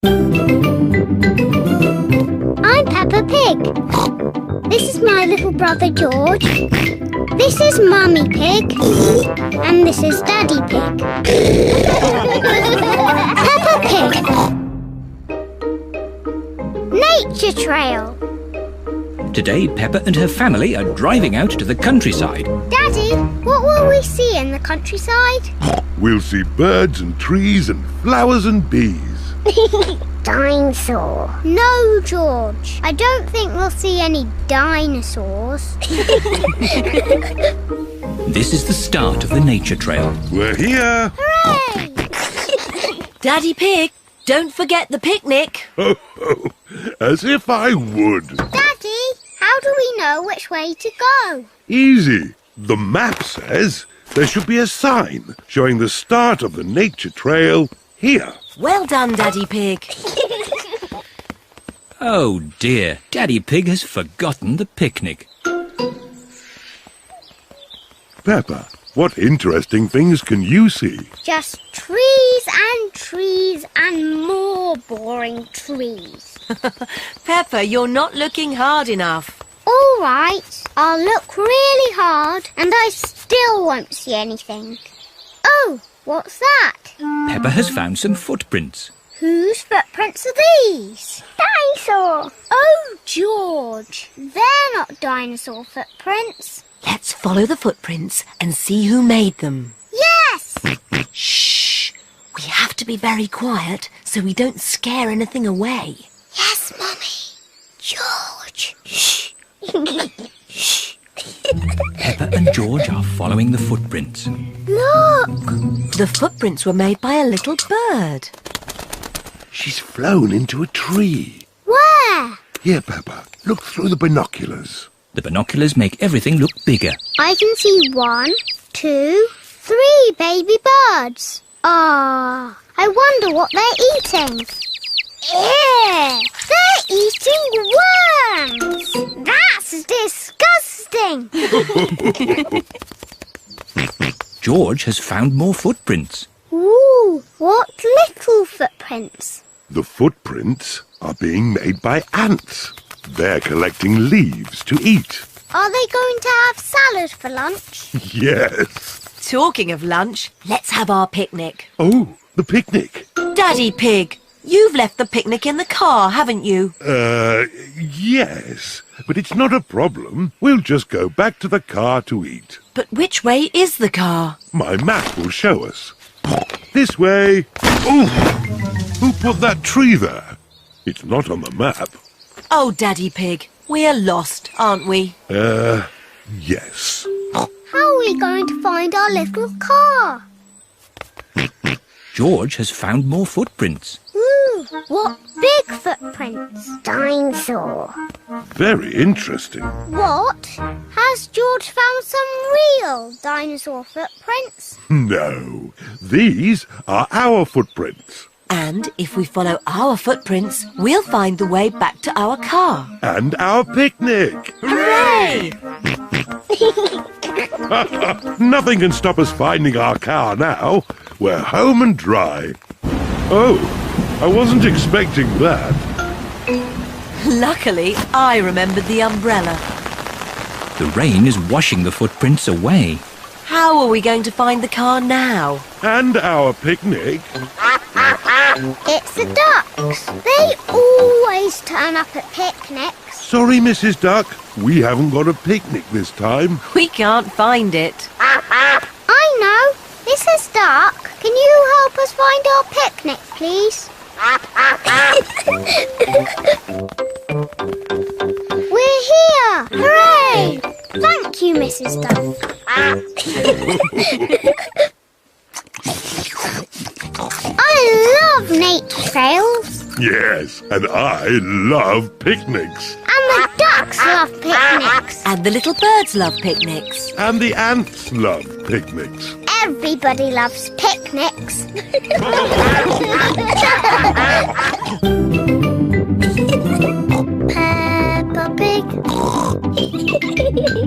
I'm Peppa Pig. This is my little brother George. This is Mummy Pig. And this is Daddy Pig. Peppa Pig. Nature Trail. Today, Peppa and her family are driving out to the countryside. Daddy, what will we see in the countryside? We'll see birds and trees and flowers and bees. Dinosaur. No, George. I don't think we'll see any dinosaurs. This is the start of the nature trail. We're here. Hooray! Daddy Pig, don't forget the picnic. Ho, ho. As if I would. Daddy, how do we know which way to go? Easy. The map says there should be a sign showing the start of the nature trail here. Well done, Daddy Pig. Oh dear, Daddy Pig has forgotten the picnic. Peppa, what interesting things can you see? Just trees and more boring trees. Peppa, you're not looking hard enough. All right, I'll look really hard and I still won't see anything. Oh, what's that? Peppa has found some footprints. Whose footprints are these? Dinosaur. Oh, George, they're not dinosaur footprints. Let's follow the footprints and see who made them. Yes! Shh! We have to be very quiet so we don't scare anything away. Yes, Mummy. George. Shh. Shh! Peppa and George are following the footprints. Look! The footprints were made by a little bird. She's flown into a tree. Where? Here, Peppa, look through the binoculars. The binoculars make everything look bigger. I can see 1, 2, 3 baby birds. Ah, I wonder what they're eating. Ew! They're eating worms! That's disgusting! George has found more footprints. Ooh, what little footprints? The footprints are being made by ants. They're collecting leaves to eat. Are they going to have salad for lunch? Yes. Talking of lunch, let's have our picnic. Oh, the picnic. Daddy Pig, you've left the picnic in the car, haven't you? Yes. But it's not a problem. We'll just go back to the car to eat. But which way is the car? My map will show us. This way. Oh! Who put that tree there? It's not on the map. Oh, Daddy Pig, we're lost, aren't we? Yes. How are we going to find our little car? George has found more footprints. Ooh, what big footprints? Dinosaur. Very interesting. What? Has George found some real dinosaur footprints? No, these are our footprints. And if we follow our footprints, we'll find the way back to our car. And our picnic. Hooray! Nothing can stop us finding our car now. We're home and dry. Oh, I wasn't expecting that. Luckily, I remembered the umbrella. The rain is washing the footprints away. How are we going to find the car now? And our picnic. It's the ducks. They always turn up at picnics. Sorry, Mrs. Duck. We haven't got a picnic this time. We can't find it. I know. Mrs. Duck, can you help us find our picnic, please? We're here! Hooray! Thank you, Mrs. Duck. I love nature trails. Yes, and I love picnics. And the ducks love picnics. And the little birds love picnics. And the ants love picnics. Everybody loves picnics. Peppa Pig.